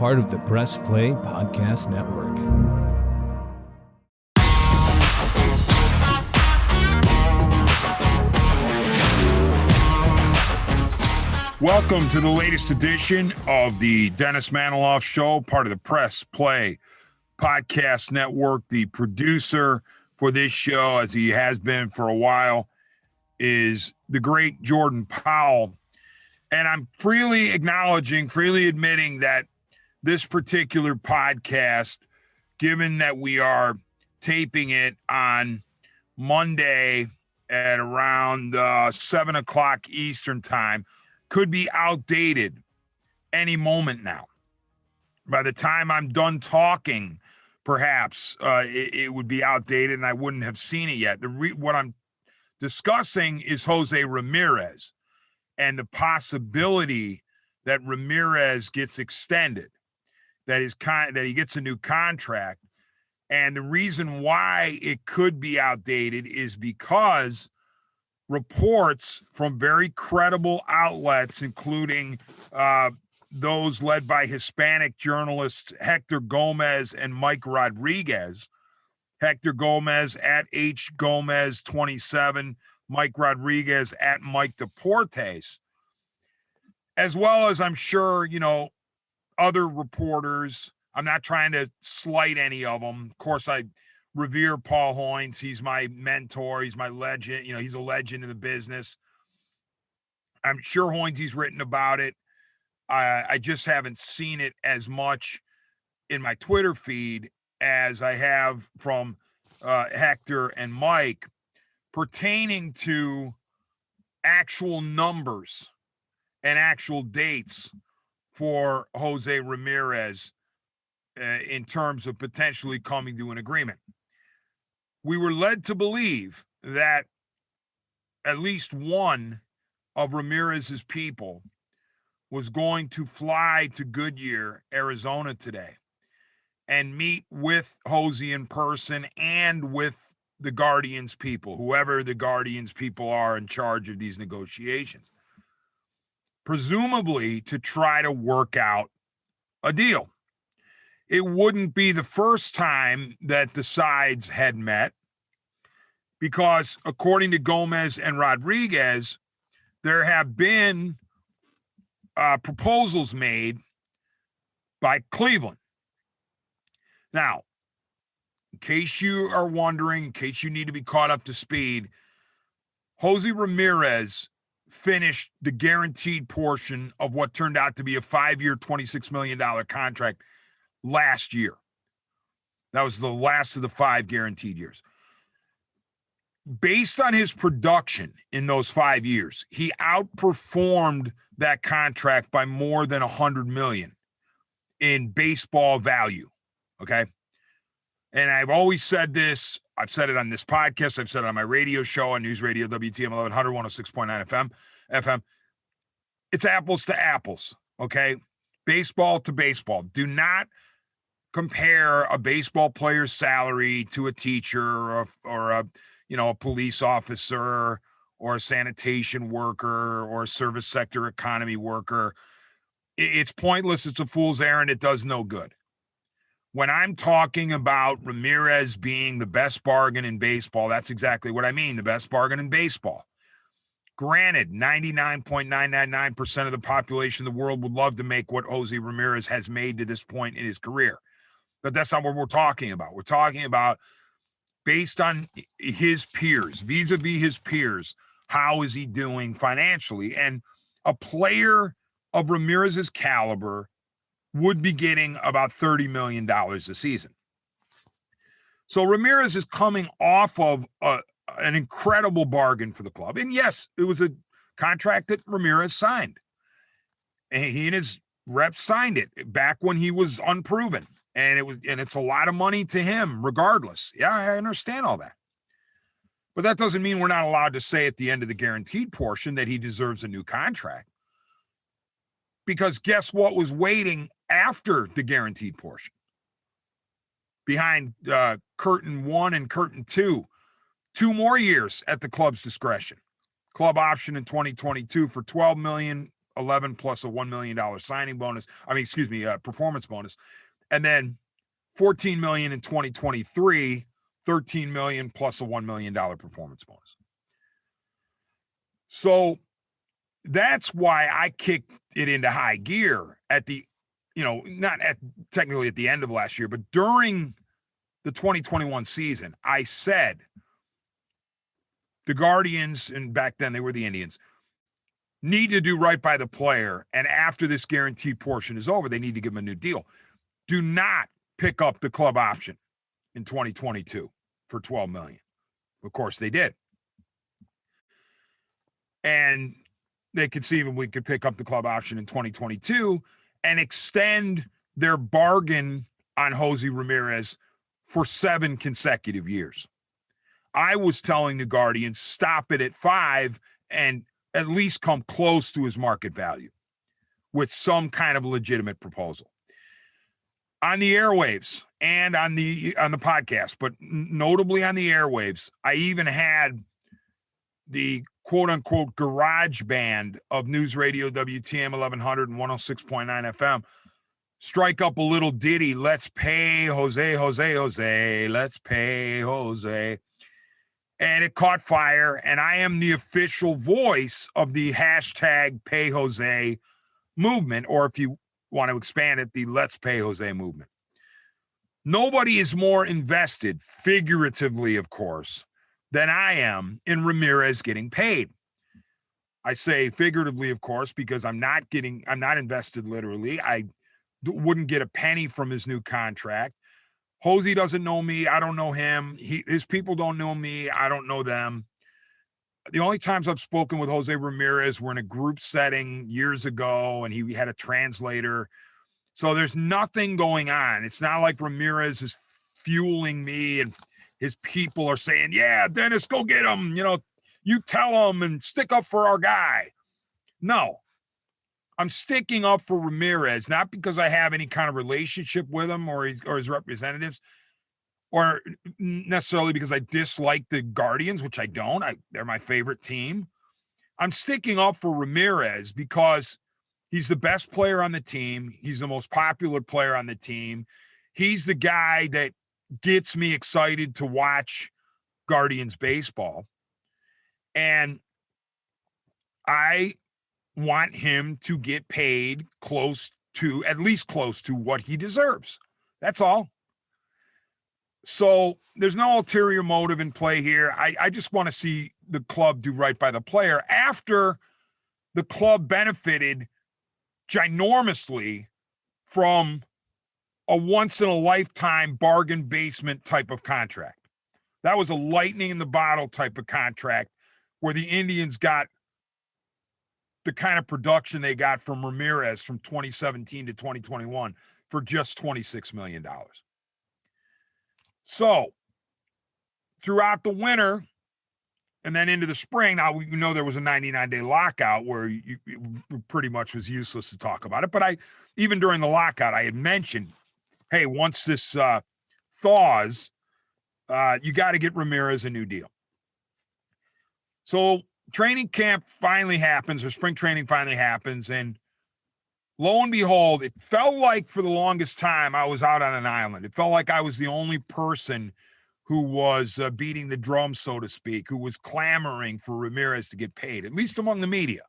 part of the Press Play Podcast Network. Welcome to the latest edition of the Dennis Manoloff Show, part of the Press Play Podcast Network. The producer for this show, as he has been for a while, is the great Jordan Powell. And I'm freely admitting that this particular podcast, given that we are taping it on Monday at around 7 o'clock Eastern time, could be outdated any moment now. By the time I'm done talking, perhaps it would be outdated and I wouldn't have seen it yet. What I'm discussing is Jose Ramirez and the possibility that Ramirez gets extended, that he gets a new contract. And the reason why it could be outdated is because reports from very credible outlets, including those led by Hispanic journalists Hector Gomez and Mike Rodriguez. Hector Gomez at H. Gomez 27, Mike Rodriguez at Mike Deportes, as well as I'm sure, other reporters. I'm not trying to slight any of them. Of course, I revere Paul Hoynes. He's my mentor. He's my legend. He's a legend in the business. I'm sure Hoynes' written about it. I just haven't seen it as much in my Twitter feed as I have from Hector and Mike pertaining to actual numbers and actual dates for Jose Ramirez in terms of potentially coming to an agreement. We were led to believe that at least one of Ramirez's people was going to fly to Goodyear, Arizona today and meet with Jose in person and with the Guardians people, whoever the Guardians people are in charge of these negotiations, presumably to try to work out a deal. It wouldn't be the first time that the sides had met because, according to Gomez and Rodriguez, there have been proposals made by Cleveland. Now, in case you are wondering, in case you need to be caught up to speed, Jose Ramirez finished the guaranteed portion of what turned out to be a 5-year, $26 million contract last year. That was the last of the 5 guaranteed years. Based on his production in those 5 years, he outperformed that contract by more than $100 million in baseball value. Okay. And I've always said this. I've said it on this podcast. I've said it on my radio show on News Radio, WTM 1100, 106.9 FM. It's apples to apples. Okay. Baseball to baseball. Do not compare a baseball player's salary to a teacher or a police officer or a sanitation worker or a service sector economy worker. It's pointless. It's a fool's errand. It does no good. When I'm talking about Ramirez being the best bargain in baseball, that's exactly what I mean, the best bargain in baseball. Granted, 99.999% of the population of the world would love to make what Jose Ramirez has made to this point in his career. But that's not what we're talking about. We're talking about based on his peers, vis-a-vis his peers, how is he doing financially? And a player of Ramirez's caliber would be getting about $30 million a season. So Ramirez is coming off of an incredible bargain for the club. And yes, it was a contract that Ramirez signed. And he and his reps signed it back when he was unproven. And it's a lot of money to him regardless. Yeah, I understand all that. But that doesn't mean we're not allowed to say at the end of the guaranteed portion that he deserves a new contract. Because guess what was waiting after the guaranteed portion? Behind curtain 1 and curtain 2, 2 more years at the club's discretion. Club option in 2022 for $12 million 11 plus a $1 million signing bonus. Performance bonus. And then $14 million in 2023, $13 million plus a $1 million performance bonus. So that's why I kicked it into high gear at the, not at technically at the end of last year, but during the 2021 season, I said the Guardians, and back then they were the Indians, need to do right by the player. And after this guaranteed portion is over, they need to give him a new deal. Do not pick up the club option in 2022 for $12 million. Of course they did. And they conceivably could pick up the club option in 2022 and extend their bargain on Jose Ramirez for 7 consecutive years. I was telling the Guardians, stop it at 5 and at least come close to his market value with some kind of legitimate proposal. On the airwaves and on the podcast, but notably on the airwaves, I even had the quote-unquote garage band of News Radio WTM 1100 and 106.9 FM strike up a little ditty, let's pay Jose, Jose, Jose, let's pay Jose. And it caught fire, and I am the official voice of the hashtag Pay Jose movement, or if you want to expand it, the Let's Pay Jose movement. Nobody is more invested, figuratively, of course, than I am in Ramirez getting paid. I say figuratively, of course, because I'm not invested literally. I wouldn't get a penny from his new contract. Jose doesn't know me. I don't know him. His people don't know me. I don't know them. The only times I've spoken with Jose Ramirez were in a group setting years ago, and he had a translator. So there's nothing going on. It's not like Ramirez is fueling me and his people are saying, yeah, Dennis, go get him. You tell him and stick up for our guy. No. I'm sticking up for Ramirez, not because I have any kind of relationship with him or his representatives, or necessarily because I dislike the Guardians, which I don't. They're my favorite team. I'm sticking up for Ramirez because he's the best player on the team. He's the most popular player on the team. He's the guy that gets me excited to watch Guardians baseball. And I want him to get paid at least close to what he deserves. That's all. So there's no ulterior motive in play here. I just want to see the club do right by the player after the club benefited ginormously from a once-in-a-lifetime bargain basement type of contract. That was a lightning in the bottle type of contract where the Indians got the kind of production they got from Ramirez from 2017 to 2021 for just $26 million. So throughout the winter and then into the spring, now we know there was a 99-day lockout where it pretty much was useless to talk about it. But even during the lockout, I had mentioned, hey, once this thaws, you got to get Ramirez a new deal. So training camp finally happens, or spring training finally happens, and lo and behold, it felt like for the longest time I was out on an island. It felt like I was the only person who was beating the drum, so to speak, who was clamoring for Ramirez to get paid, at least among the media.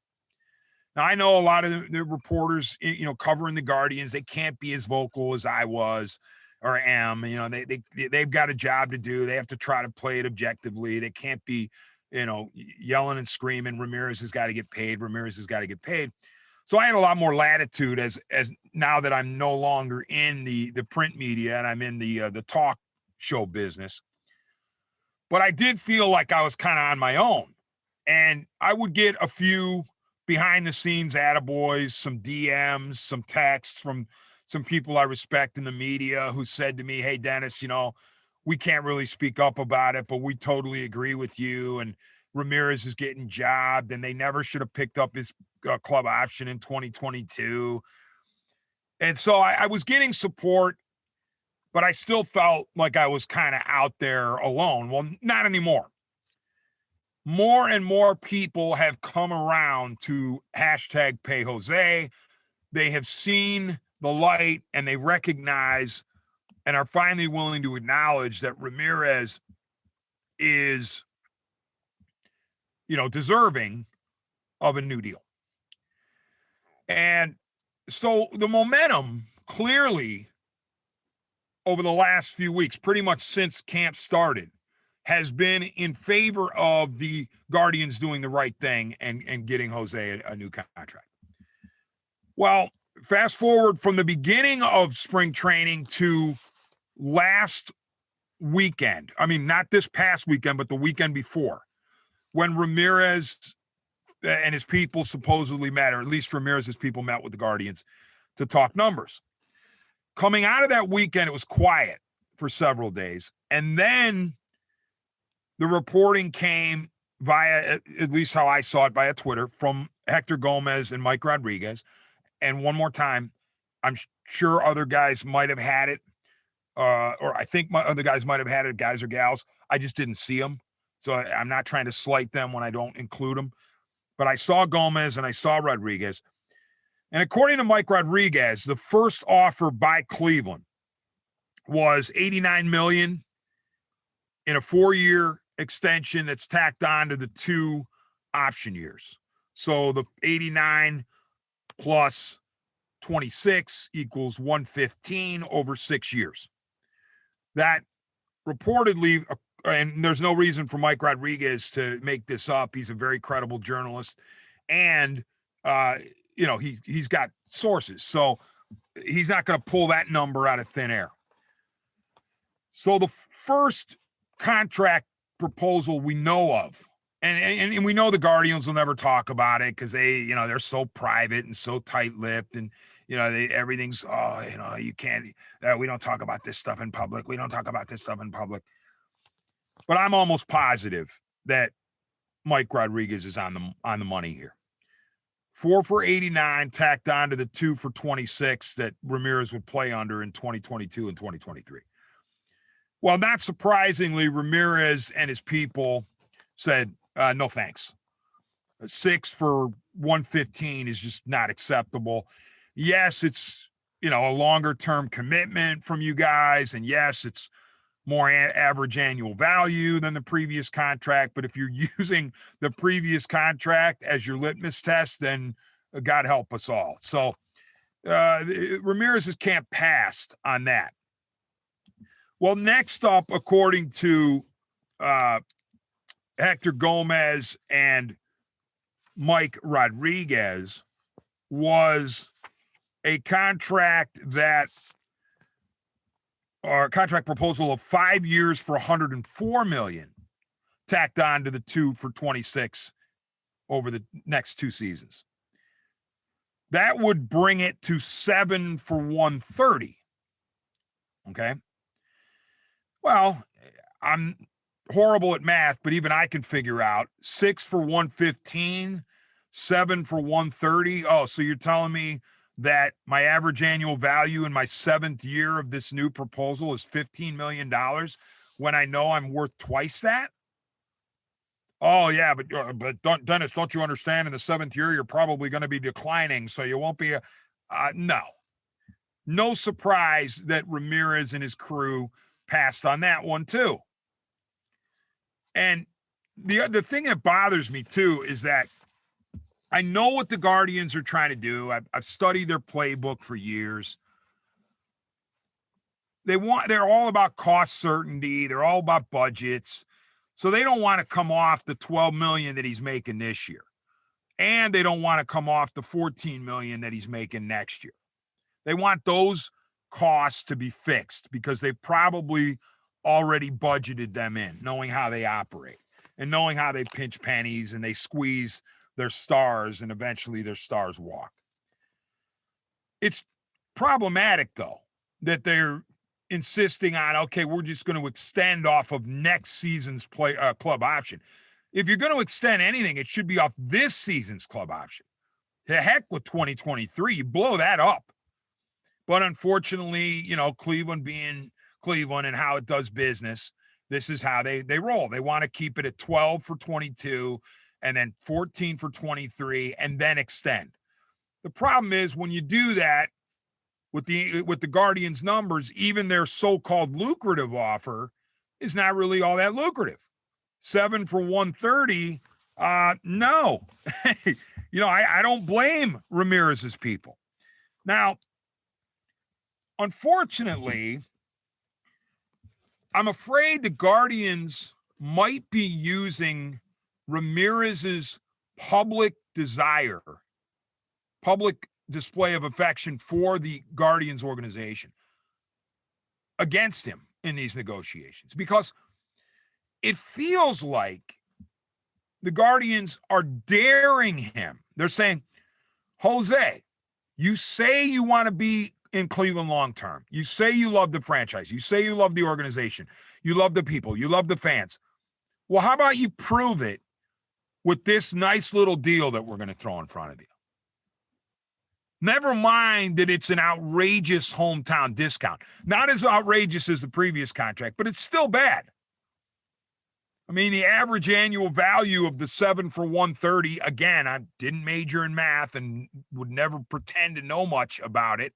Now, I know a lot of the reporters, covering the Guardians, they can't be as vocal as I was or am. They've got a job to do. They have to try to play it objectively. They can't be yelling and screaming, Ramirez has got to get paid. Ramirez has got to get paid. So I had a lot more latitude as now that I'm no longer in the print media and I'm in the talk show business. But I did feel like I was kind of on my own, and I would get a few behind the scenes attaboys, some DMs, some texts from some people I respect in the media who said to me, hey, Dennis, we can't really speak up about it, but we totally agree with you. And Ramirez is getting jobbed, and they never should have picked up his club option in 2022. And so I was getting support, but I still felt like I was kind of out there alone. Well, not anymore. more and more people have come around to hashtag pay Jose. They have seen the light and they recognize and are finally willing to acknowledge that Ramirez is, deserving of a new deal. And so the momentum clearly over the last few weeks, pretty much since camp started, has been in favor of the Guardians doing the right thing and getting Jose a new contract. Well, fast forward from the beginning of spring training to last weekend. I mean, not this past weekend, but the weekend before, when Ramirez and his people supposedly met, or at least Ramirez's people met with the Guardians to talk numbers. Coming out of that weekend, it was quiet for several days. And then the reporting came via, at least how I saw it, via Twitter, from Hector Gomez and Mike Rodriguez. And one more time, I'm sure other guys might have had it, or I think my other guys might have had it, guys or gals. I just didn't see them. So I'm not trying to slight them when I don't include them. But I saw Gomez and I saw Rodriguez. And according to Mike Rodriguez, the first offer by Cleveland was $89 million in a 4-year extension that's tacked on to the 2 option years. So the 89 plus 26 equals 115 over 6 years. That reportedly, and there's no reason for Mike Rodriguez to make this up. He's a very credible journalist, and he's got sources, so he's not going to pull that number out of thin air. So the first contract proposal we know of, and we know the Guardians will never talk about it because they're so private and so tight-lipped, and everything's you can't, we don't talk about this stuff in public. We don't talk about this stuff in public. But I'm almost positive that Mike Rodriguez is on the money here. 4 for 89 tacked on to the 2 for 26 that Ramirez would play under in 2022 and 2023. Well, not surprisingly, Ramirez and his people said, no thanks. 6 for 115 is just not acceptable. Yes, it's, a longer term commitment from you guys. And yes, it's more average annual value than the previous contract. But if you're using the previous contract as your litmus test, then God help us all. So Ramirez's camp passed on that. Well, next up, according to Hector Gomez and Mike Rodriguez, was a contract proposal of 5 years for $104 million, tacked on to the 2 for 26 over the next 2 seasons. That would bring it to 7 for 130. Okay. Well, I'm horrible at math, but even I can figure out 6 for 115, 7 for 130. Oh, so you're telling me that my average annual value in my 7th year of this new proposal is $15 million when I know I'm worth twice that? Oh, yeah, but Dennis, don't you understand? In the 7th year, you're probably going to be declining, so you won't be no surprise that Ramirez and his crew passed on that one too. And the thing that bothers me too is that I know what the Guardians are trying to do. I've studied their playbook for years. They're all about cost certainty. They're all about budgets. So they don't want to come off the $12 million that he's making this year. And they don't want to come off the $14 million that he's making next year. They want those costs to be fixed because they probably already budgeted them in, knowing how they operate and knowing how they pinch pennies and they squeeze their stars and eventually their stars walk. It's problematic, though, that they're insisting on, okay, we're just going to extend off of next season's club option. If you're going to extend anything, it should be off this season's club option. The heck with 2023, you blow that up. But unfortunately, Cleveland being Cleveland and how it does business, This is how they roll. They want to keep it at 12 for 22 and then 14 for 23 and then extend. The problem is when you do that with the Guardians numbers, even their so-called lucrative offer is not really all that lucrative. 7 for 130, no. I don't blame Ramirez's people. Now, unfortunately, I'm afraid the Guardians might be using Ramirez's public desire, public display of affection for the Guardians organization against him in these negotiations, because it feels like the Guardians are daring him. They're saying, Jose, you say you want to be in Cleveland long-term. You say you love the franchise. You say you love the organization. You love the people. You love the fans. Well, how about you prove it with this nice little deal that we're going to throw in front of you? Never mind that it's an outrageous hometown discount. Not as outrageous as the previous contract, but it's still bad. I mean, the average annual value of the 7 for 130, again, I didn't major in math and would never pretend to know much about it.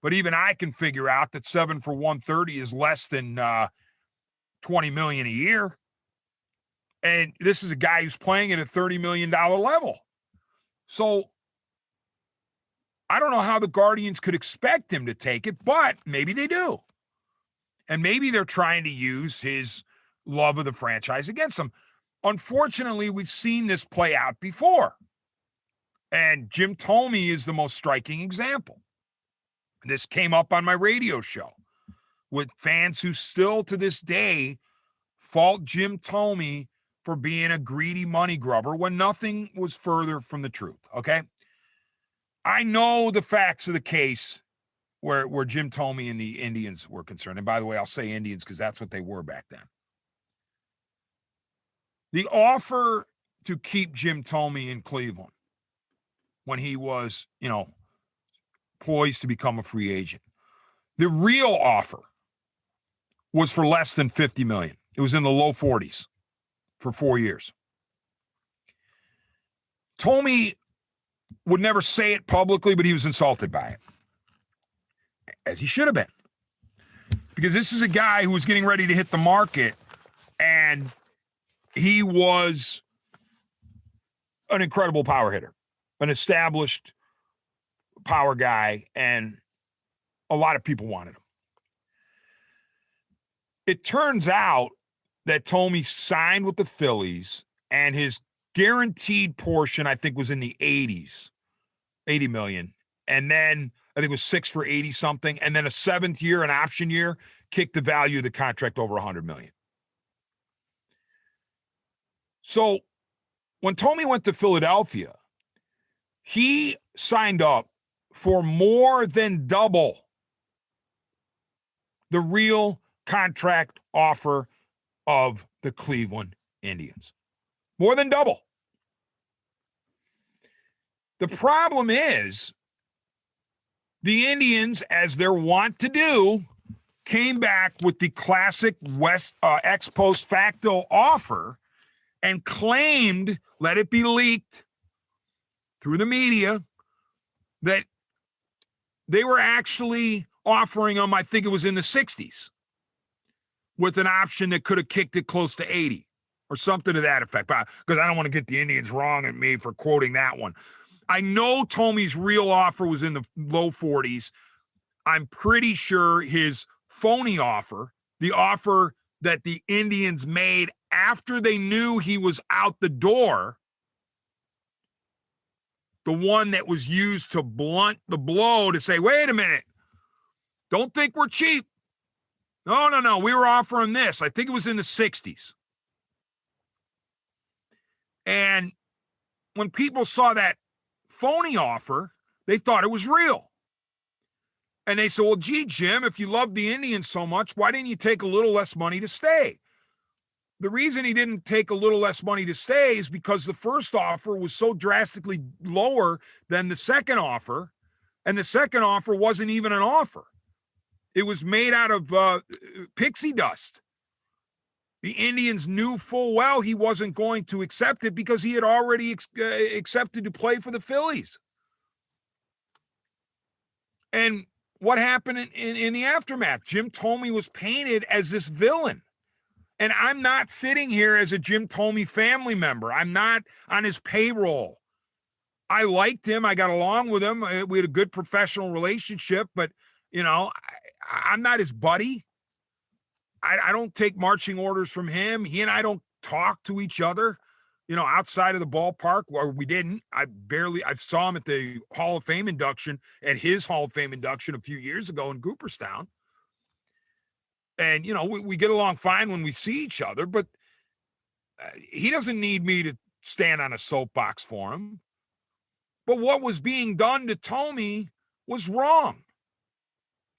But even I can figure out that 7 for 130 is less than $20 million a year. And this is a guy who's playing at a $30 million level. So I don't know how the Guardians could expect him to take it, but maybe they do. And maybe they're trying to use his love of the franchise against him. Unfortunately, we've seen this play out before. And Jim Thome is the most striking example. This came up on my radio show with fans who still to this day fault Jim Thome for being a greedy money grubber when nothing was further from the truth, okay? I know the facts of the case where Jim Thome and the Indians were concerned. And by the way, I'll say Indians because that's what they were back then. The offer to keep Jim Thome in Cleveland when he was, poised to become a free agent, the real offer was for less than $50 million. It was in the low 40s for 4 years. Thome would never say it publicly, but he was insulted by it, as he should have been, because this is a guy who was getting ready to hit the market, and he was an incredible power hitter, an established power guy, and a lot of people wanted him. It turns out that Thome signed with the Phillies, and his guaranteed portion, I think, was in the 80s, $80 million. And then I think it was 6 for 80 something. And then a 7th year, an option year, kicked the value of the contract over $100 million. So when Thome went to Philadelphia, he signed up for more than double the real contract offer of the Cleveland Indians. More than double. The problem is the Indians, as they're wont to do, came back with the classic ex post facto offer and claimed, let it be leaked through the media, that they were actually offering them, I think it was in the 60s, with an option that could have kicked it close to 80 or something to that effect. Because I don't want to get the Indians wrong at me for quoting that one. I know Thome's real offer was in the low 40s. I'm pretty sure his phony offer, the offer that the Indians made after they knew he was out the door, the one that was used to blunt the blow to say, wait a minute, don't think we're cheap. No, we were offering this. I think it was in the 60s. And when people saw that phony offer, they thought it was real. And they said, well, gee, Jim, if you love the Indians so much, why didn't you take a little less money to stay? The reason he didn't take a little less money to stay is because the first offer was so drastically lower than the second offer, and the second offer wasn't even an offer. It was made out of pixie dust. The Indians knew full well he wasn't going to accept it because he had already accepted to play for the Phillies. And what happened in the aftermath? Jim Thome was painted as this villain. And I'm not sitting here as a Jim Thome family member. I'm not on his payroll. I liked him. I got along with him. We had a good professional relationship, but, I'm not his buddy. I don't take marching orders from him. He and I don't talk to each other, outside of the ballpark, or we didn't. I saw him at the Hall of Fame induction, at his Hall of Fame induction a few years ago in Cooperstown. And, we get along fine when we see each other, but he doesn't need me to stand on a soapbox for him. But what was being done to Thome was wrong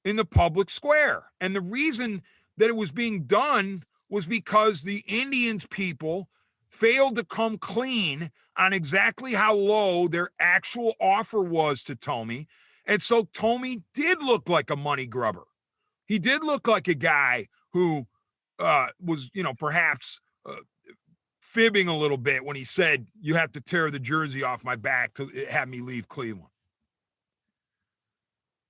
in the public square. And the reason that it was being done was because the Indians people failed to come clean on exactly how low their actual offer was to Thome. And so Thome did look like a money grubber. He did look like a guy who was, perhaps fibbing a little bit when he said, you have to tear the jersey off my back to have me leave Cleveland.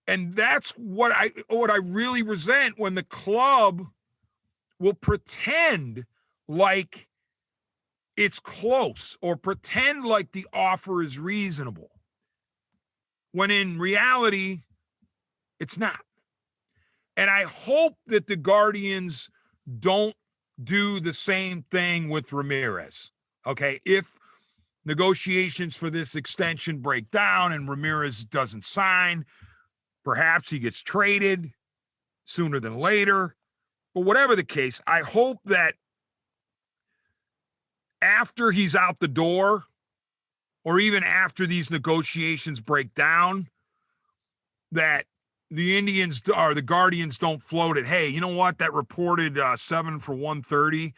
And that's what I really resent, when the club will pretend like it's close or pretend like the offer is reasonable, when in reality, it's not. And I hope that the Guardians don't do the same thing with Ramirez. Okay, if negotiations for this extension break down and Ramirez doesn't sign, perhaps he gets traded sooner than later. But whatever the case, I hope that after he's out the door, or even after these negotiations break down, that the Indians or the Guardians don't float it. Hey, you know what? That reported 7 for 130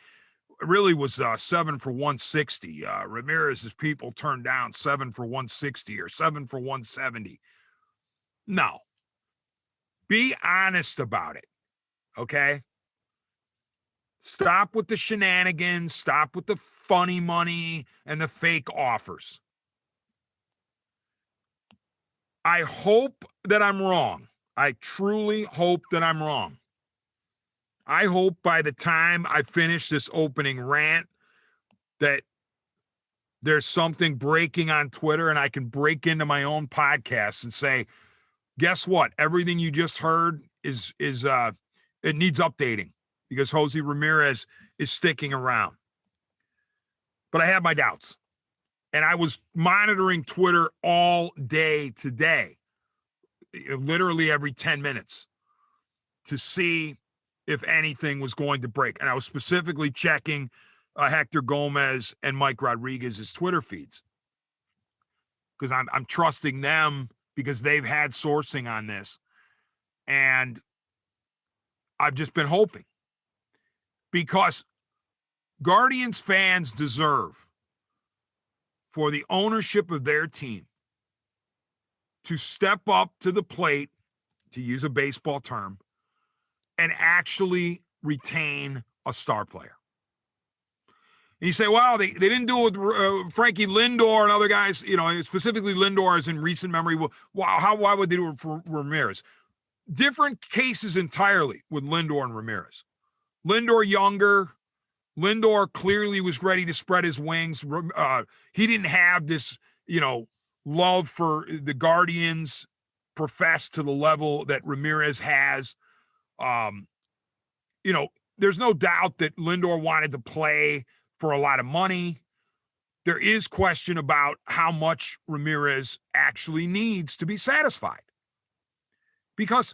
really was 7 for 160. Ramirez's people turned down 7 for 160 or 7 for 170. No. Be honest about it. Okay? Stop with the shenanigans. Stop with the funny money and the fake offers. I hope that I'm wrong. I truly hope that I'm wrong. I hope by the time I finish this opening rant that there's something breaking on Twitter and I can break into my own podcast and say, guess what? Everything you just heard is it needs updating because Jose Ramirez is sticking around. But I have my doubts. And I was monitoring Twitter all day today, literally every 10 minutes, to see if anything was going to break. And I was specifically checking Hector Gomez and Mike Rodriguez's Twitter feeds because I'm trusting them because they've had sourcing on this. And I've just been hoping, because Guardians fans deserve for the ownership of their team to step up to the plate, to use a baseball term, and actually retain a star player. And you say, well, they didn't do it with Frankie Lindor and other guys, specifically Lindor is in recent memory. Why would they do it for Ramirez? Different cases entirely with Lindor and Ramirez. Lindor younger. Lindor clearly was ready to spread his wings. He didn't have this, love for the Guardians professed to the level that Ramirez has. There's no doubt that Lindor wanted to play for a lot of money. There is question about how much Ramirez actually needs to be satisfied. Because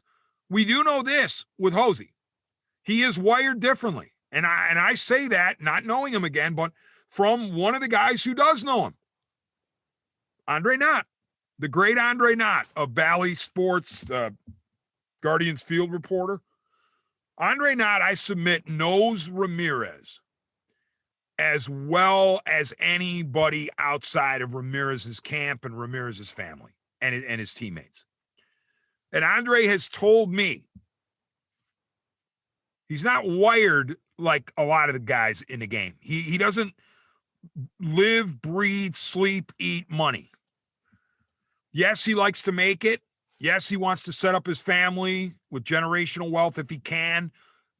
we do know this with Jose. He is wired differently. And I say that, not knowing him again, but from one of the guys who does know him. Andre Knott, the great Andre Knott of Bally Sports, Guardians field reporter. Andre Knott, I submit, knows Ramirez as well as anybody outside of Ramirez's camp and Ramirez's family and his teammates. And Andre has told me he's not wired like a lot of the guys in the game. He doesn't live, breathe, sleep, eat money. Yes, he likes to make it. Yes, he wants to set up his family with generational wealth if he can,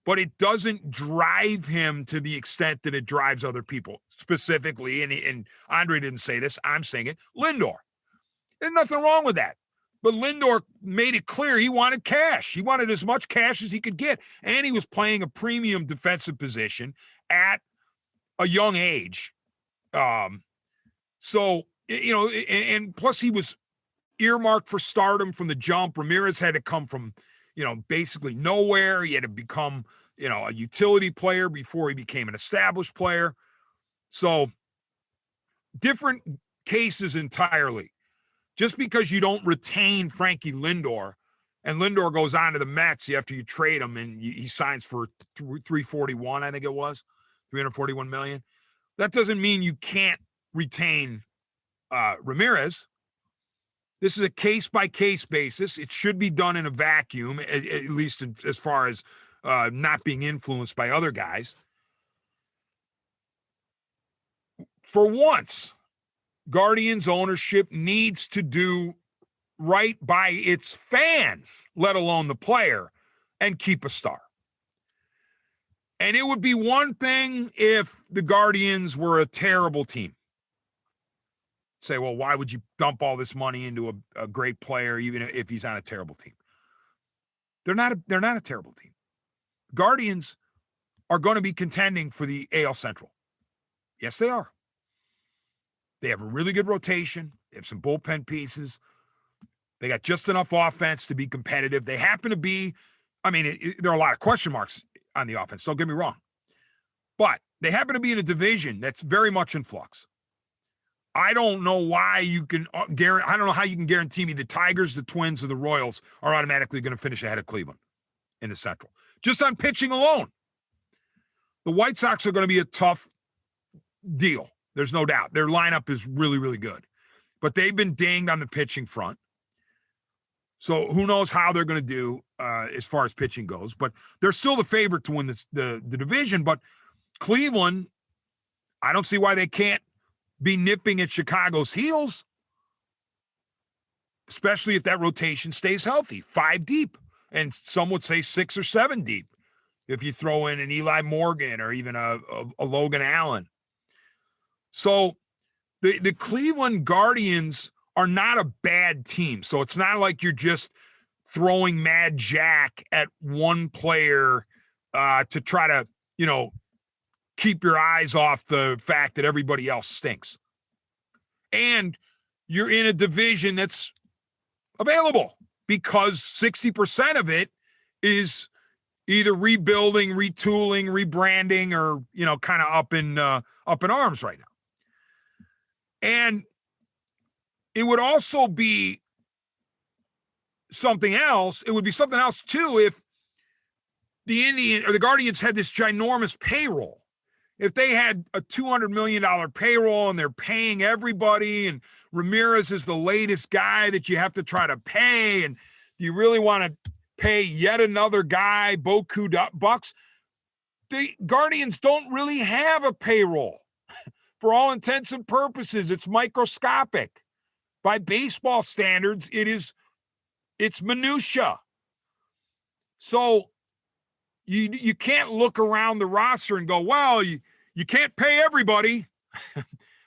but it doesn't drive him to the extent that it drives other people, specifically, and Andre didn't say this, I'm saying it, Lindor. There's nothing wrong with that. But Lindor made it clear he wanted cash. He wanted as much cash as he could get, and he was playing a premium defensive position at a young age. So, and plus he was earmarked for stardom from the jump. Ramirez had to come from, basically nowhere. He had to become, a utility player before he became an established player. So different cases entirely. Just because you don't retain Frankie Lindor and Lindor goes on to the Mets after you trade him and he signs for 341, I think it was 341 million. That doesn't mean you can't retain Ramirez. This is a case-by-case basis. It should be done in a vacuum, at least as far as not being influenced by other guys. For once, Guardians ownership needs to do right by its fans, let alone the player, and keep a star. And it would be one thing if the Guardians were a terrible team. Say, well, why would you dump all this money into a great player, even if he's on a terrible team? They're not a terrible team. Guardians are going to be contending for the AL Central. Yes, they are. They have a really good rotation. They have some bullpen pieces. They got just enough offense to be competitive. They happen to be, there are a lot of question marks on the offense. Don't get me wrong. But they happen to be in a division that's very much in flux. I don't know why you can I don't know how you can guarantee me the Tigers, the Twins, or the Royals are automatically going to finish ahead of Cleveland in the Central. Just on pitching alone. The White Sox are going to be a tough deal. There's no doubt. Their lineup is really, really good. But they've been dinged on the pitching front. So who knows how they're going to do as far as pitching goes. But they're still the favorite to win the division. But Cleveland, I don't see why they can't be nipping at Chicago's heels, especially if that rotation stays healthy, 5 deep, and some would say 6 or 7 deep if you throw in an Eli Morgan or even a Logan Allen. So the Cleveland Guardians are not a bad team. So it's not like you're just throwing mad jack at one player to try to, keep your eyes off the fact that everybody else stinks. And you're in a division that's available because 60% of it is either rebuilding, retooling, rebranding, or, kind of up in arms right now. And it would also be something else. It would be something else too if the Guardians had this ginormous payroll. If they had a $200 million payroll and they're paying everybody, and Ramirez is the latest guy that you have to try to pay, and do you really want to pay yet another guy beaucoup bucks? The Guardians don't really have a payroll. For all intents and purposes, it's microscopic. By baseball standards, it's minutia. So you can't look around the roster and go, well, you can't pay everybody.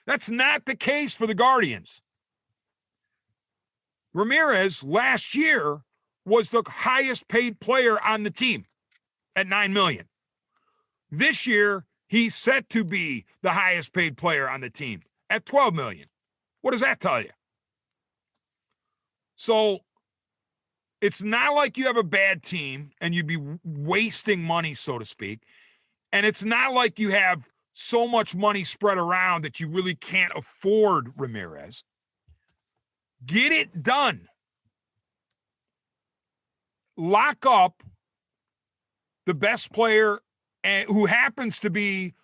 That's not the case for the Guardians. Ramirez last year was the highest paid player on the team at $9 million. This year, he's set to be the highest paid player on the team at $12 million. What does that tell you? So it's not like you have a bad team and you'd be wasting money, so to speak. And it's not like you have so much money spread around that you really can't afford Ramirez. Get it done. Lock up the best player who happens to be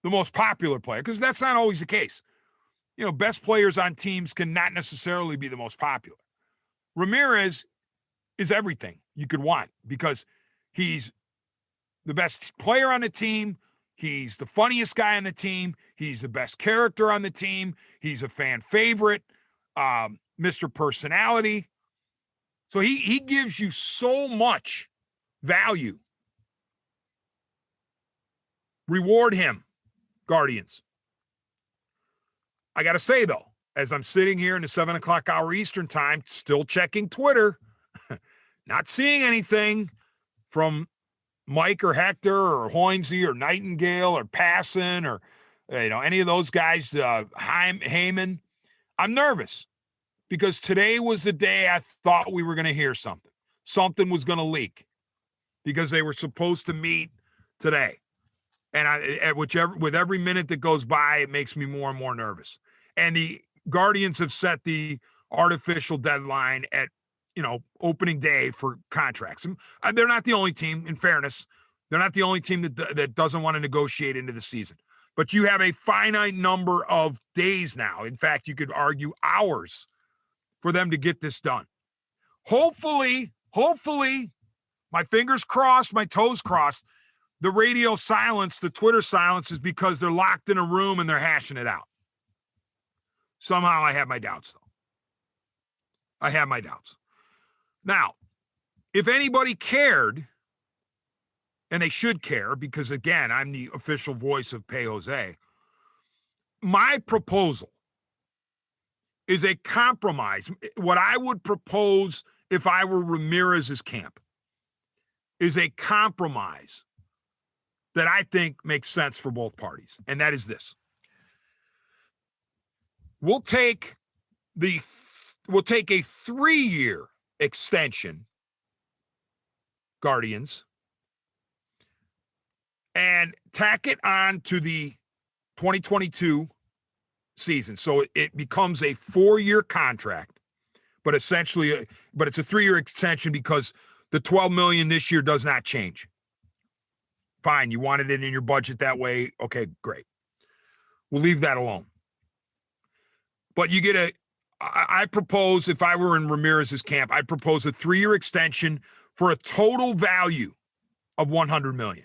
the most popular player, because that's not always the case. Best players on teams can not necessarily be the most popular. Ramirez is everything you could want because he's the best player on the team. He's the funniest guy on the team. He's the best character on the team. He's a fan favorite, Mr. Personality. So he gives you so much value. Reward him, Guardians. I got to say, though, as I'm sitting here in the 7 o'clock hour Eastern time, still checking Twitter, not seeing anything from Mike or Hector or Hoinsey or Nightingale or Passon or any of those guys, Heyman. I'm nervous because today was the day I thought we were going to hear something. Something was going to leak because they were supposed to meet today. And with every minute that goes by, it makes me more and more nervous. And the Guardians have set the artificial deadline at, opening day for contracts. And they're not the only team, in fairness. They're not the only team that doesn't want to negotiate into the season. But you have a finite number of days now. In fact, you could argue hours for them to get this done. Hopefully, my fingers crossed, my toes crossed, the radio silence, the Twitter silence is because they're locked in a room and they're hashing it out. Somehow I have my doubts, though. I have my doubts. Now, if anybody cared, and they should care because, again, I'm the official voice of Pay Jose, my proposal is a compromise. What I would propose if I were Ramirez's camp is a compromise that I think makes sense for both parties, and that is this. We'll take a 3-year extension, Guardians, and tack it on to the 2022 season. So it becomes a 4-year contract, but essentially, it's a 3-year extension because the $12 million this year does not change. Fine, you wanted it in your budget that way. Okay, great. We'll leave that alone. But I propose, if I were in Ramirez's camp, I'd propose a 3-year extension for a total value of $100 million.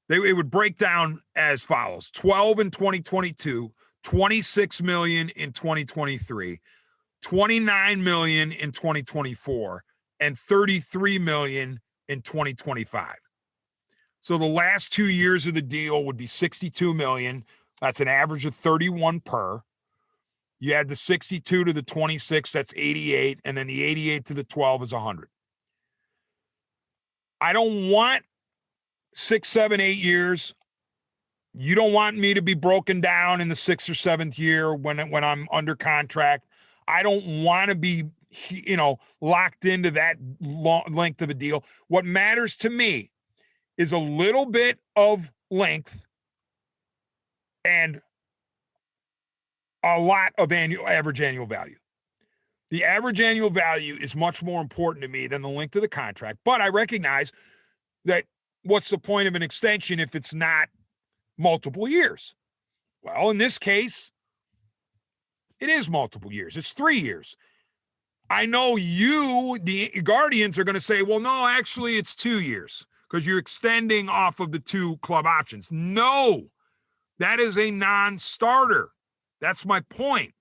It would break down as follows: 12 in 2022, 26 million in 2023, 29 million in 2024, and 33 million in 2025. So the last 2 years of the deal would be 62 million. That's an average of 31 per. You add the 62 to the 26, that's 88, and then the 88 to the 12 is 100. I don't want 6, 7, 8 years. You don't want me to be broken down in the 6th or 7th year when I'm under contract. I don't want to be, locked into that length of a deal. What matters to me is a little bit of length and a lot of average annual value. The average annual value is much more important to me than the length of the contract. But I recognize that what's the point of an extension if it's not multiple years? Well, in this case, it is multiple years. It's 3 years. I know you, the Guardians, are going to say, well, no, actually it's 2 years because you're extending off of the 2 club options. No, that is a non-starter. That's my point.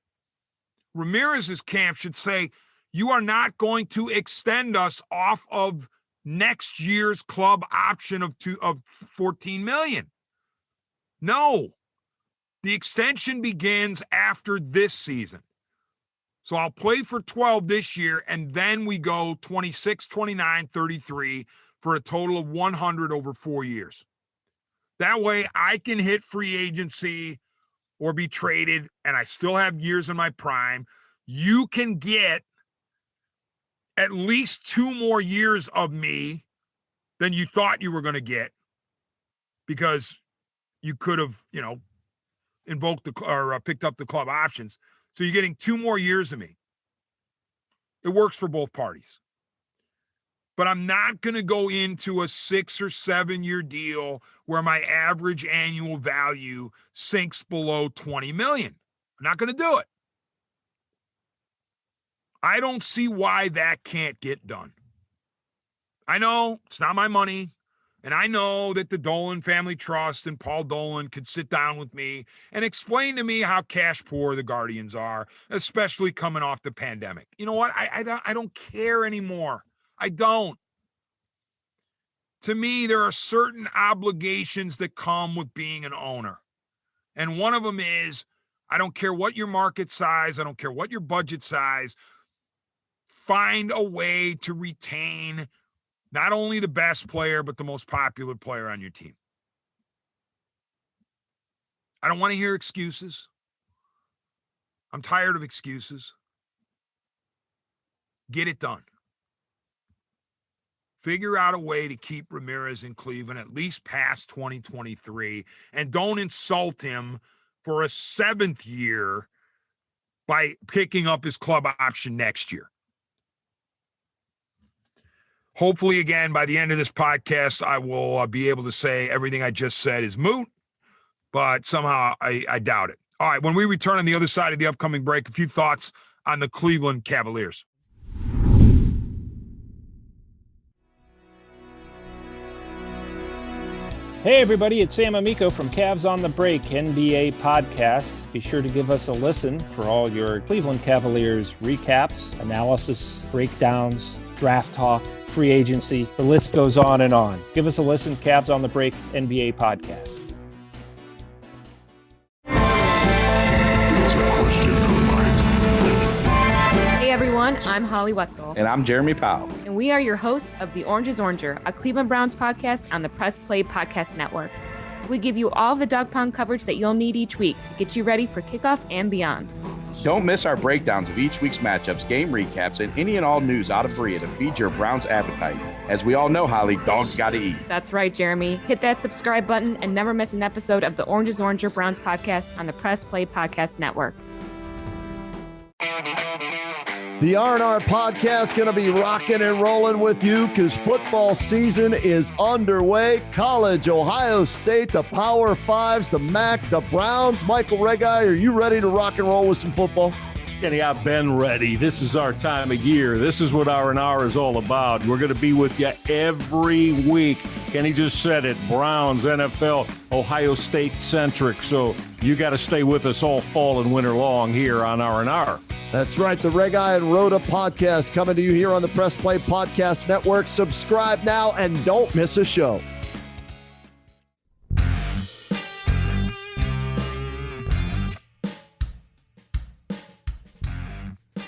Ramirez's camp should say, you are not going to extend us off of next year's club option of 14 million. No, the extension begins after this season. So I'll play for 12 this year, and then we go 26, 29, 33 for a total of 100 over 4 years. That way I can hit free agency or be traded, and I still have years in my prime. You can get at least 2 more years of me than you thought you were going to get because you could have, invoked picked up the club options. So you're getting 2 more years of me. It works for both parties. But I'm not going to go into a 6 or 7 year deal where my average annual value sinks below 20 million. I'm not going to do it. I don't see why that can't get done. I know it's not my money. And I know that the Dolan Family Trust and Paul Dolan could sit down with me and explain to me how cash poor the Guardians are, especially coming off the pandemic. You know what? I don't care anymore. I don't. To me, there are certain obligations that come with being an owner. And one of them is, I don't care what your market size, I don't care what your budget size, find a way to retain not only the best player, but the most popular player on your team. I don't want to hear excuses. I'm tired of excuses. Get it done. Figure out a way to keep Ramirez in Cleveland at least past 2023, and don't insult him for a 7th year by picking up his club option next year. Hopefully, again, by the end of this podcast, I will be able to say everything I just said is moot, but somehow I doubt it. All right, when we return on the other side of the upcoming break, a few thoughts on the Cleveland Cavaliers. Hey everybody, it's Sam Amico from Cavs on the Break NBA podcast. Be sure to give us a listen for all your Cleveland Cavaliers recaps, analysis, breakdowns, draft talk, free agency. The list goes on and on. Give us a listen, Cavs on the Break NBA podcast. Hey everyone, I'm Holly Wetzel. And I'm Jeremy Powell. And we are your hosts of The Orange is Oranger, a Cleveland Browns podcast on the Press Play Podcast Network. We give you all the dog pound coverage that you'll need each week to get you ready for kickoff and beyond. Don't miss our breakdowns of each week's matchups, game recaps, and any and all news out of Berea to feed your Browns appetite. As we all know, Holly, dogs got to eat. That's right, Jeremy. Hit that subscribe button and never miss an episode of The Orange is Oranger Browns podcast on the Press Play Podcast Network. The R&R podcast going to be rocking and rolling with you because football season is underway. College, Ohio State, the Power Fives, the MAC, the Browns. Michael Regai, are you ready to rock and roll with some football? Kenny, I've been ready. This is our time of year. This is what R&R is all about. We're going to be with you every week. Kenny just said it. Browns, NFL, Ohio State centric. So you got to stay with us all fall and winter long here on R&R. That's right. The Regai and Rhoda podcast coming to you here on the Press Play Podcast Network. Subscribe now and don't miss a show.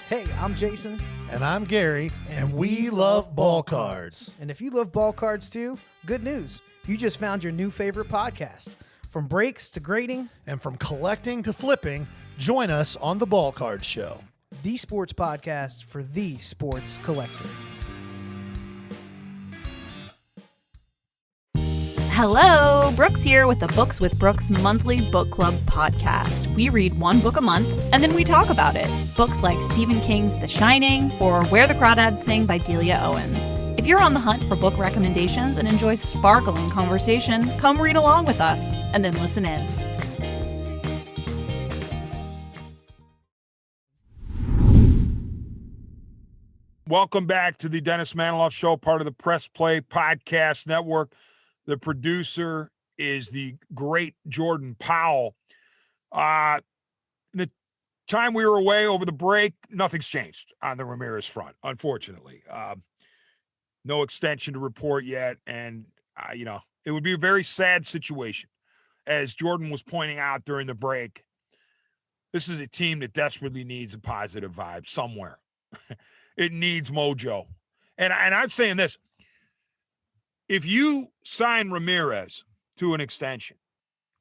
Hey, I'm Jason. And I'm Gary, and we love ball cards. And if you love ball cards too, good news. You just found your new favorite podcast. From breaks to grading. And from collecting to flipping, join us on the Ball Card Show. The sports podcast for the sports collector. Hello, Brooks here with the Books with Brooks monthly book club podcast. We read one book a month and then we talk about it. Books like Stephen King's The Shining or Where the Crawdads Sing by Delia Owens. If you're on the hunt for book recommendations and enjoy sparkling conversation, come read along with us and then listen in. Welcome back to the Dennis Manoloff Show, part of the Press Play Podcast Network. The producer is the great Jordan Powell. The time we were away over the break, nothing's changed on the Ramirez front, unfortunately. No extension to report yet, and, it would be a very sad situation. As Jordan was pointing out during the break, this is a team that desperately needs a positive vibe somewhere. It needs mojo. And I'm saying this. If you sign Ramirez to an extension,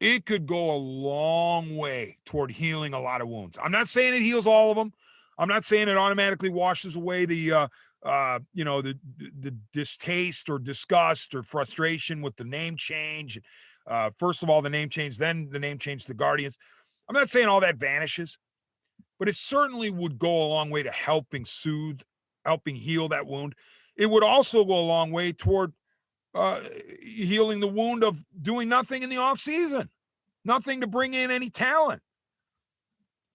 it could go a long way toward healing a lot of wounds. I'm not saying it heals all of them. I'm not saying it automatically washes away the distaste or disgust or frustration with the name change. First of all, the name change, then the name change to the Guardians. I'm not saying all that vanishes, but it certainly would go a long way to helping soothe, helping heal that wound. It would also go a long way toward healing the wound of doing nothing in the offseason, nothing to bring in any talent.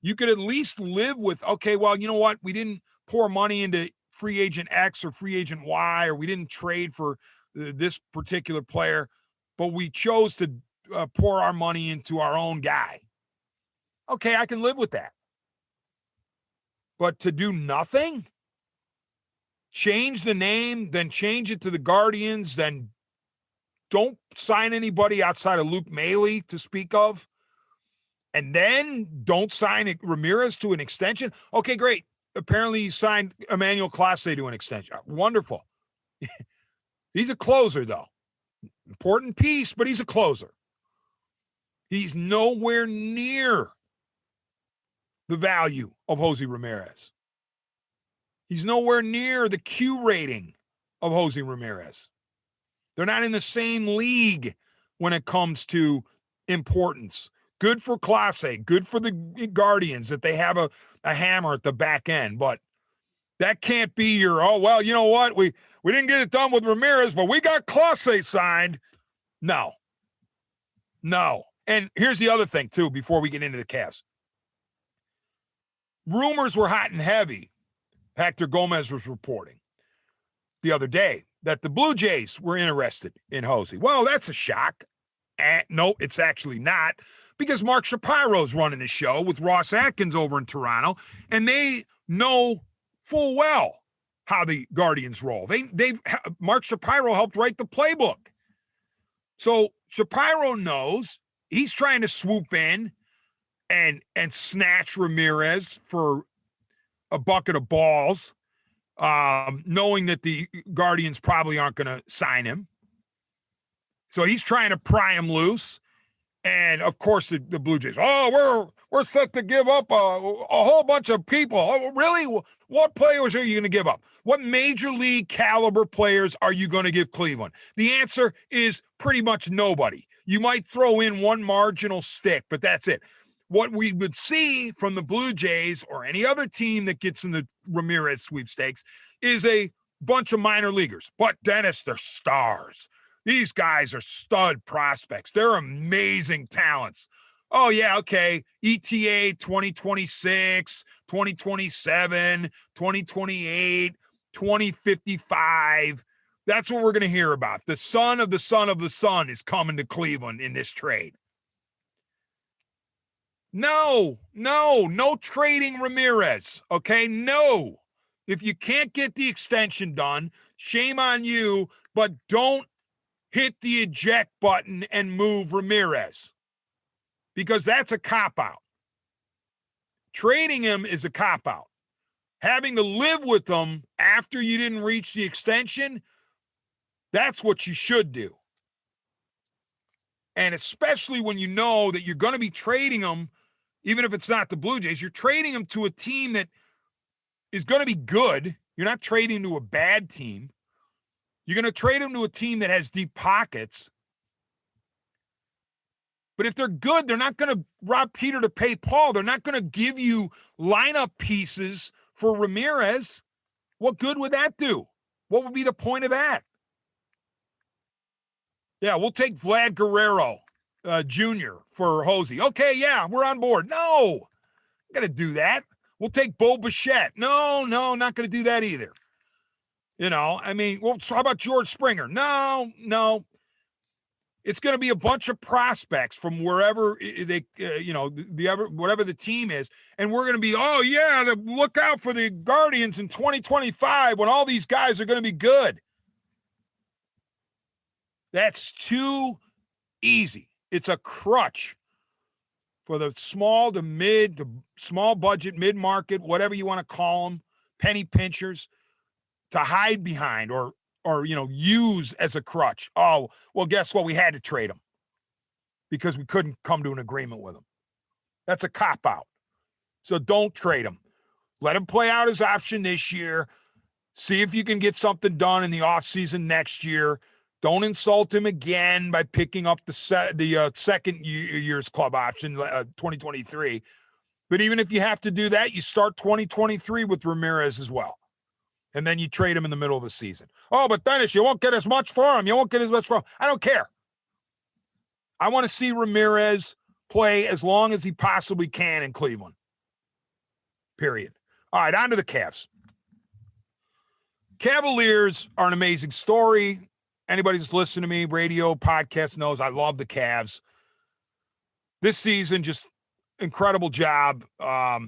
You could at least live with, okay, well, you know what? We didn't pour money into free agent X or free agent Y, or we didn't trade for this particular player, but we chose to pour our money into our own guy. Okay, I can live with that. But to do nothing, change the name, then change it to the Guardians, then don't sign anybody outside of Luke Maile to speak of, and then don't sign Ramirez to an extension. Okay, great. Apparently you signed Emmanuel Clase to an extension. Wonderful. He's a closer, though. Important piece, but he's a closer. He's nowhere near the value of Jose Ramirez. He's nowhere near the Q rating of Jose Ramirez. They're not in the same league when it comes to importance. Good for Clase, good for the Guardians that they have a hammer at the back end, but that can't be your, oh, well, you know what? We didn't get it done with Ramirez, but we got Clase signed. No. And here's the other thing, too, before we get into the Cavs. Rumors were hot and heavy. Hector Gomez was reporting the other day that the Blue Jays were interested in Jose. Well, that's a shock. No, it's actually not, because Mark Shapiro's running the show with Ross Atkins over in Toronto, and they know full well how the Guardians roll. Mark Shapiro helped write the playbook. So Shapiro knows he's trying to swoop in and snatch Ramirez for a bucket of balls, knowing that the Guardians probably aren't going to sign him. So he's trying to pry him loose. And, of course, the Blue Jays, we're set to give up a whole bunch of people. Oh, really? What players are you going to give up? What major league caliber players are you going to give Cleveland? The answer is pretty much nobody. You might throw in one marginal stick, but that's it. What we would see from the Blue Jays or any other team that gets in the Ramirez sweepstakes is a bunch of minor leaguers. But, Dennis, they're stars. These guys are stud prospects. They're amazing talents. Oh, yeah, okay. ETA 2026, 2027, 2028, 2055. That's what we're going to hear about. The son of the son of the son is coming to Cleveland in this trade. No trading Ramirez, okay? No. If you can't get the extension done, shame on you, but don't hit the eject button and move Ramirez, because that's a cop-out. Trading him is a cop-out. Having to live with him after you didn't reach the extension, that's what you should do. And especially when you know that you're going to be trading him, even if it's not the Blue Jays, you're trading him to a team that is going to be good. You're not trading to a bad team. You're going to trade him to a team that has deep pockets. But if they're good, they're not going to rob Peter to pay Paul. They're not going to give you lineup pieces for Ramirez. What good would that do? What would be the point of that? Yeah, we'll take Vlad Guerrero Jr. for Jose. Okay, yeah, we're on board. No, I'm going to do that. We'll take Bo Bichette. No, not going to do that either. You know, I mean, well, so how about George Springer? No. It's going to be a bunch of prospects from wherever they, whatever the team is. And we're going to be, look out for the Guardians in 2025 when all these guys are going to be good. That's too easy. It's a crutch for the small budget, mid-market, whatever you want to call them, penny pinchers, to hide behind or use as a crutch. Oh, well, guess what? We had to trade him because we couldn't come to an agreement with him. That's a cop-out. So don't trade him. Let him play out his option this year. See if you can get something done in the offseason next year. Don't insult him again by picking up the second year's club option, 2023. But even if you have to do that, you start 2023 with Ramirez as well. And then you trade him in the middle of the season. Oh, but Dennis, you won't get as much for him. I don't care. I want to see Ramirez play as long as he possibly can in Cleveland. Period. All right, on to the Cavs. Cavaliers are an amazing story. Anybody that's listened to me, radio, podcast, knows I love the Cavs. This season, just incredible job. Let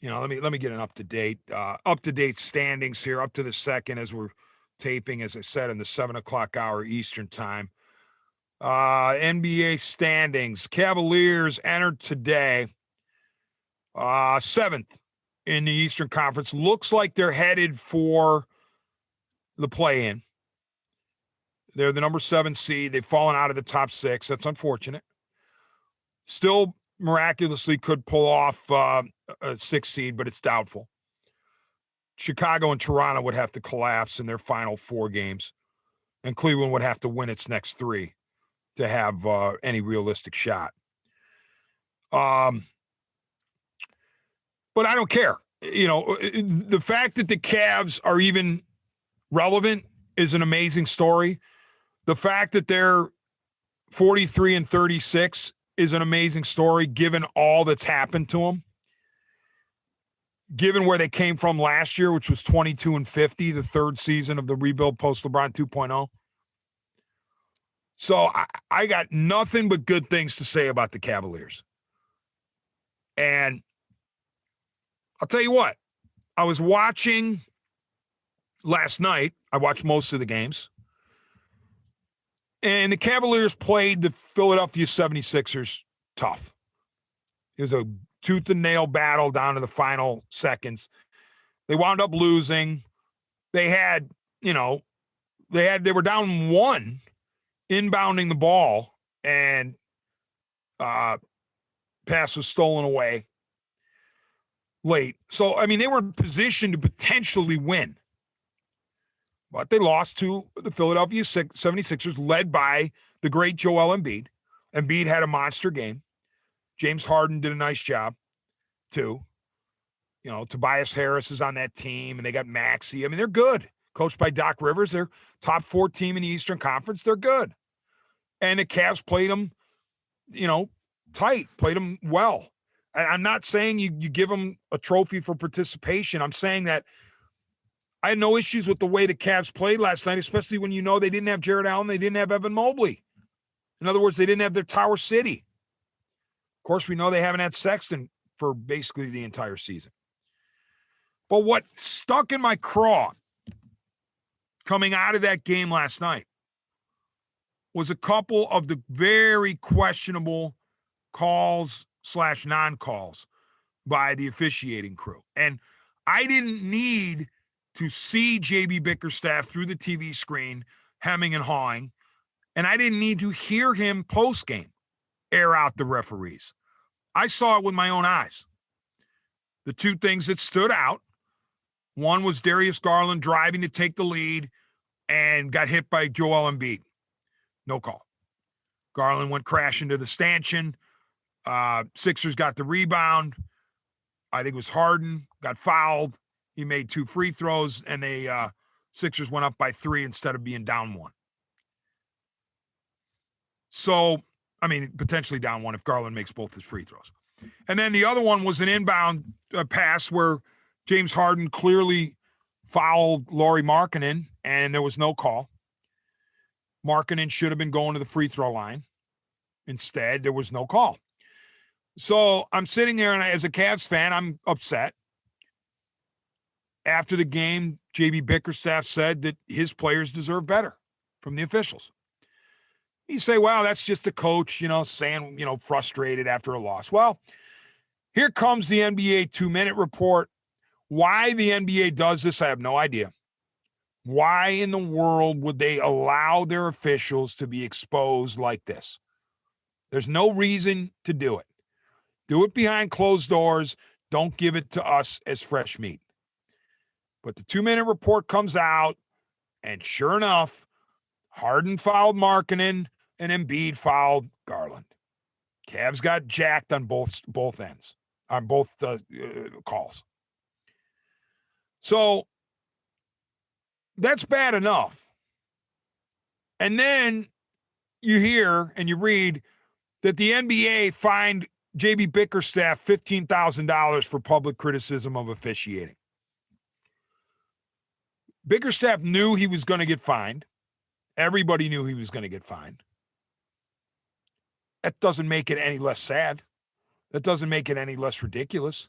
me get an up-to-date standings here, up to the second as we're taping, as I said, in the 7:00 hour Eastern time. NBA standings. Cavaliers entered today 7th in the Eastern Conference. Looks like they're headed for the play-in. They're the number 7 seed. They've fallen out of the top 6. That's unfortunate. Still miraculously could pull off a 6th seed, but it's doubtful. Chicago and Toronto would have to collapse in their final 4 games, and Cleveland would have to win its next 3 to have any realistic shot. But I don't care. The fact that the Cavs are even relevant is an amazing story. The fact that they're 43-36 is an amazing story, given all that's happened to them. Given where they came from last year, which was 22-50, the 3rd season of the rebuild post-LeBron 2.0. So I got nothing but good things to say about the Cavaliers. And I'll tell you what, I was watching last night. I watched most of the games. And the Cavaliers played the Philadelphia 76ers tough. It was a tooth and nail battle down to the final seconds. They wound up losing. They were down 1 inbounding the ball, and pass was stolen away late. So, they were in position to potentially win. But they lost to the Philadelphia 76ers, led by the great Joel Embiid. Embiid had a monster game. James Harden did a nice job, too. Tobias Harris is on that team, and they got Maxey. They're good. Coached by Doc Rivers. They're top 4 team in the Eastern Conference. They're good. And the Cavs played them, tight, played them well. I'm not saying you give them a trophy for participation. I'm saying that I had no issues with the way the Cavs played last night, especially when they didn't have Jared Allen, they didn't have Evan Mobley. In other words, they didn't have their Tower City. Of course, we know they haven't had Sexton for basically the entire season. But what stuck in my craw coming out of that game last night was a couple of the very questionable calls/non-calls by the officiating crew. And I didn't need to see JB Bickerstaff through the TV screen hemming and hawing, and I didn't need to hear him post-game air out the referees. I saw it with my own eyes. The 2 things that stood out, one was Darius Garland driving to take the lead and got hit by Joel Embiid. No call. Garland went crashing to the stanchion. Sixers got the rebound. I think it was Harden, got fouled. He made 2 free throws, and Sixers went up by 3 instead of being down 1. So, potentially down 1 if Garland makes both his free throws. And then the other one was an inbound pass where James Harden clearly fouled Lauri Markkanen, and there was no call. Markkanen should have been going to the free throw line. Instead, there was no call. So I'm sitting there, and as a Cavs fan, I'm upset. After the game, JB Bickerstaff said that his players deserve better from the officials. You say, well, that's just a coach, saying, frustrated after a loss. Well, here comes the NBA 2-minute report. Why the NBA does this, I have no idea. Why in the world would they allow their officials to be exposed like this? There's no reason to do it. Do it behind closed doors. Don't give it to us as fresh meat. But the 2-minute report comes out, and sure enough, Harden fouled Markkanen and Embiid fouled Garland. Cavs got jacked on both ends, on both calls. So that's bad enough. And then you hear and you read that the NBA fined JB Bickerstaff $15,000 for public criticism of officiating. Bickerstaff knew he was going to get fined. Everybody knew he was going to get fined. That doesn't make it any less sad. That doesn't make it any less ridiculous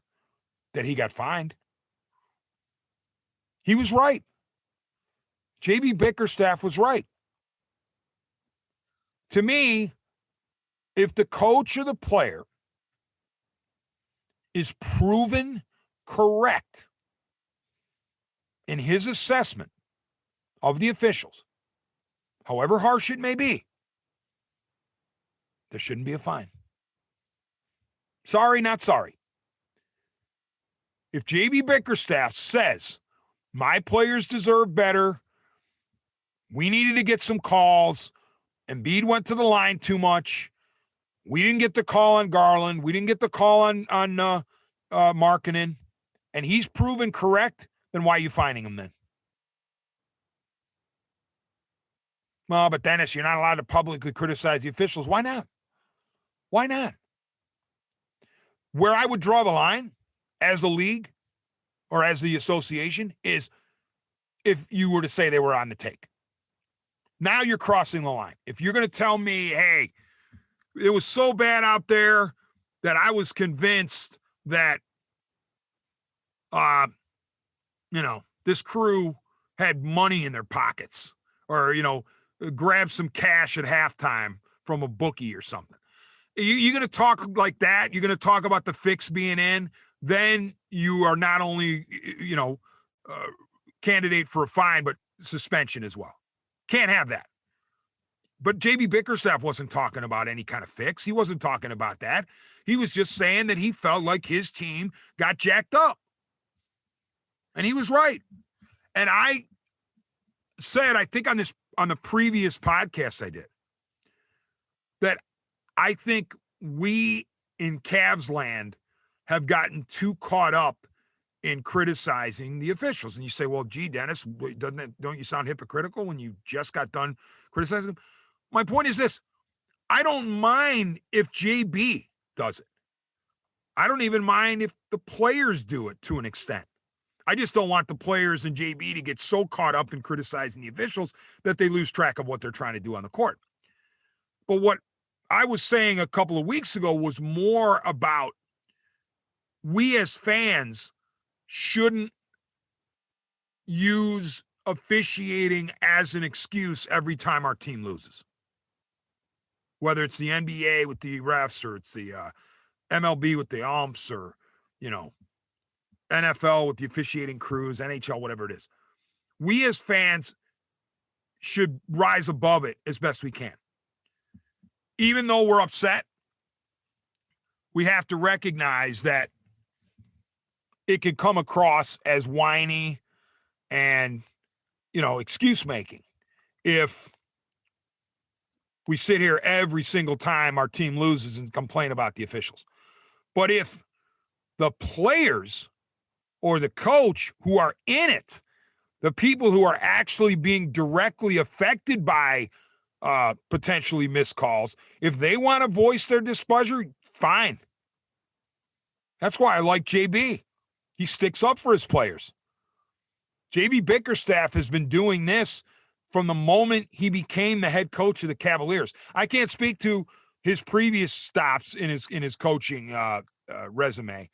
that he got fined. He was right. J.B. Bickerstaff was right. To me, if the coach or the player is proven correct in his assessment of the officials, however harsh it may be, there shouldn't be a fine. Sorry, not sorry. If J.B. Bickerstaff says, my players deserve better, we needed to get some calls, Embiid went to the line too much, we didn't get the call on Garland, we didn't get the call on Markkanen, and he's proven correct, then why are you fining him then? Well, but Dennis, you're not allowed to publicly criticize the officials. Why not? Why not? Where I would draw the line as a league or as the association is if you were to say they were on the take. Now you're crossing the line. If you're going to tell me, hey, it was so bad out there that I was convinced that, this crew had money in their pockets or, grab some cash at halftime from a bookie or something. You're going to talk like that. You're going to talk about the fix being in. Then you are not only, candidate for a fine, but suspension as well. Can't have that. But J.B. Bickerstaff wasn't talking about any kind of fix. He wasn't talking about that. He was just saying that he felt like his team got jacked up. And he was right. And I said, I think on the previous podcast I did, that I think we in Cavs land have gotten too caught up in criticizing the officials. And you say, well, gee, Dennis, don't you sound hypocritical when you just got done criticizing them? My point is this. I don't mind if JB does it. I don't even mind if the players do it to an extent. I just don't want the players and JB to get so caught up in criticizing the officials that they lose track of what they're trying to do on the court. But what I was saying a couple of weeks ago was more about we as fans shouldn't use officiating as an excuse every time our team loses. Whether it's the NBA with the refs or it's the MLB with the umps or, NFL with the officiating crews, NHL, whatever it is. We as fans should rise above it as best we can. Even though we're upset, we have to recognize that it can come across as whiny and, excuse making if we sit here every single time our team loses and complain about the officials. But if the players or the coach who are in it, the people who are actually being directly affected by potentially missed calls, if they want to voice their displeasure, fine. That's why I like JB. He sticks up for his players. JB Bickerstaff has been doing this from the moment he became the head coach of the Cavaliers. I can't speak to his previous stops in his coaching resume,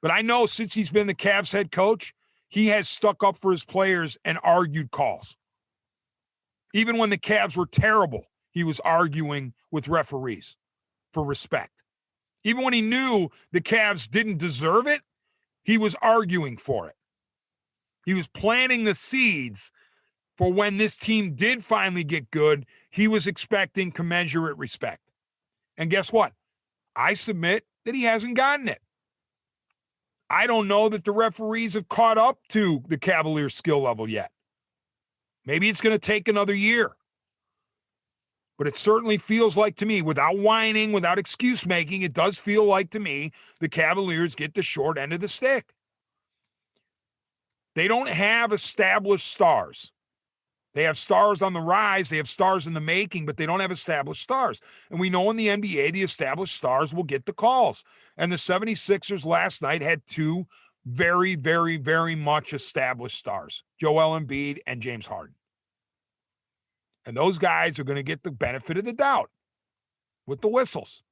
but I know since he's been the Cavs head coach, he has stuck up for his players and argued calls. Even when the Cavs were terrible, he was arguing with referees for respect. Even when he knew the Cavs didn't deserve it, he was arguing for it. He was planting the seeds for when this team did finally get good, he was expecting commensurate respect. And guess what? I submit that he hasn't gotten it. I don't know that the referees have caught up to the Cavaliers' skill level yet. Maybe it's going to take another year. But it certainly feels like to me, without whining, without excuse making, it does feel like to me the Cavaliers get the short end of the stick. They don't have established stars. They have stars on the rise. They have stars in the making, but they don't have established stars. And we know in the NBA, the established stars will get the calls. And the 76ers last night had two very, very, very much established stars, Joel Embiid and James Harden. And those guys are going to get the benefit of the doubt with the whistles.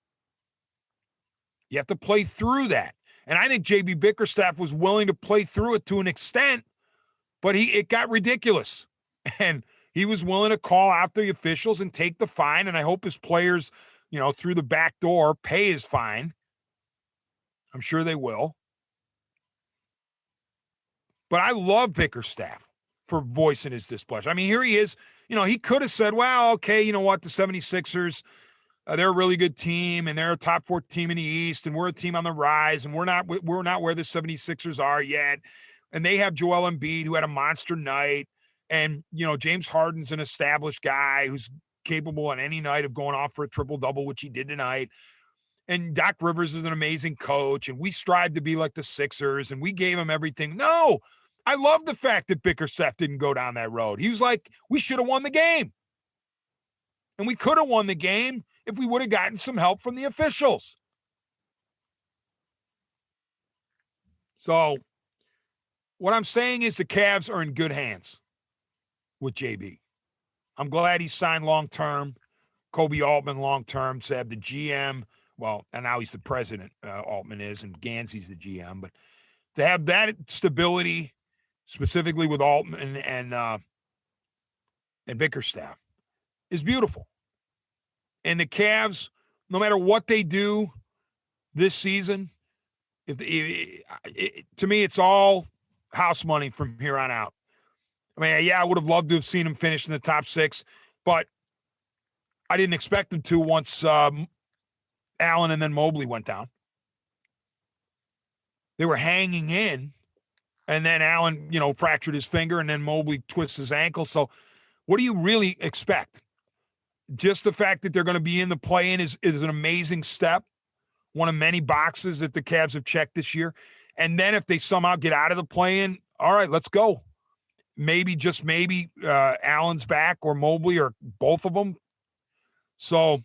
You have to play through that. And I think J.B. Bickerstaff was willing to play through it to an extent, but it got ridiculous. And he was willing to call out the officials and take the fine, and I hope his players, through the back door, pay his fine. I'm sure they will. But I love Bickerstaff for voicing his displeasure. I mean, here he is. He could have said, well, okay, you know what, the 76ers, they're a really good team, and they're a top 4 team in the East, and we're a team on the rise, and we're not where the 76ers are yet. And they have Joel Embiid, who had a monster night. And, James Harden's an established guy who's capable on any night of going off for a triple-double, which he did tonight. And Doc Rivers is an amazing coach, and we strive to be like the Sixers, and we gave him everything. No, I love the fact that Bickerstaff didn't go down that road. He was like, we should have won the game. And we could have won the game if we would have gotten some help from the officials. So what I'm saying is the Cavs are in good hands with JB. I'm glad he signed long-term. Kobe Altman long-term, said the GM, well, and now he's the president, Altman is, and Gansey's the GM. But to have that stability, specifically with Altman and Bickerstaff, is beautiful. And the Cavs, no matter what they do this season, to me, it's all house money from here on out. I mean, yeah, I would have loved to have seen him finish in the top 6, but I didn't expect them to once Allen and then Mobley went down. They were hanging in, and then Allen, fractured his finger, and then Mobley twists his ankle. So what do you really expect? Just the fact that they're going to be in the play-in is an amazing step, one of many boxes that the Cavs have checked this year. And then if they somehow get out of the play-in, all right, let's go. Maybe, just maybe, Allen's back or Mobley or both of them. So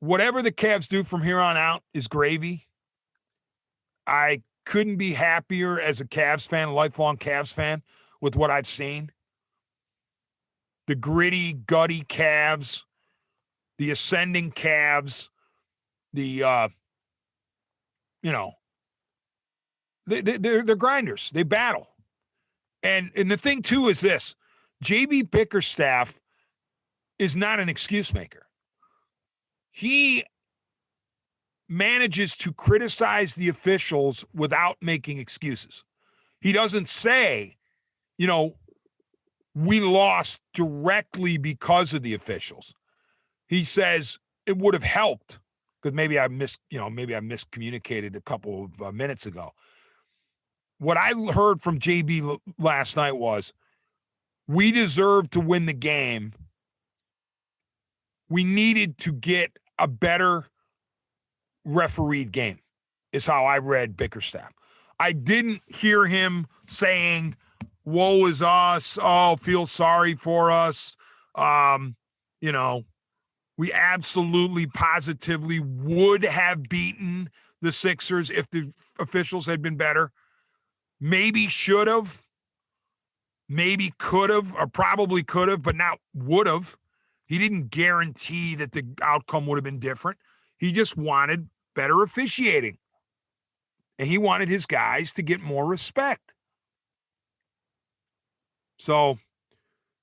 whatever the Cavs do from here on out is gravy. I couldn't be happier as a Cavs fan, a lifelong Cavs fan, with what I've seen. The gritty, gutty Cavs, the ascending Cavs, they're grinders. They battle. And the thing, too, is this. J.B. Bickerstaff is not an excuse maker. He manages to criticize the officials without making excuses. He doesn't say, we lost directly because of the officials. He says it would have helped, because maybe I miscommunicated a couple of minutes ago. What I heard from JB last night was, we deserved to win the game. We needed to get a better refereed game, is how I read Bickerstaff. I didn't hear him saying, woe is us. Oh, feel sorry for us. We absolutely, positively would have beaten the Sixers if the officials had been better. Maybe should have, maybe could have, or probably could have, but not would have. He didn't guarantee that the outcome would have been different. He just wanted better officiating. And he wanted his guys to get more respect. So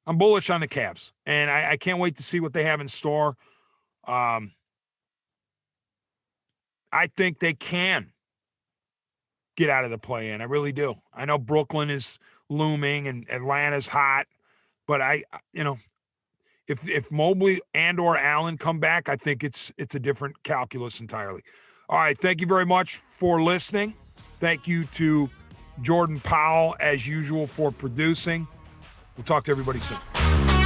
I'm bullish on the Cavs, and I can't wait to see what they have in store. I think they can get out of the play-in. I really do. I know Brooklyn is looming and Atlanta's hot, but if Mobley and or Allen come back, I think it's a different calculus entirely. All right, thank you very much for listening. Thank you to Jordan Powell, as usual, for producing. We'll talk to everybody soon.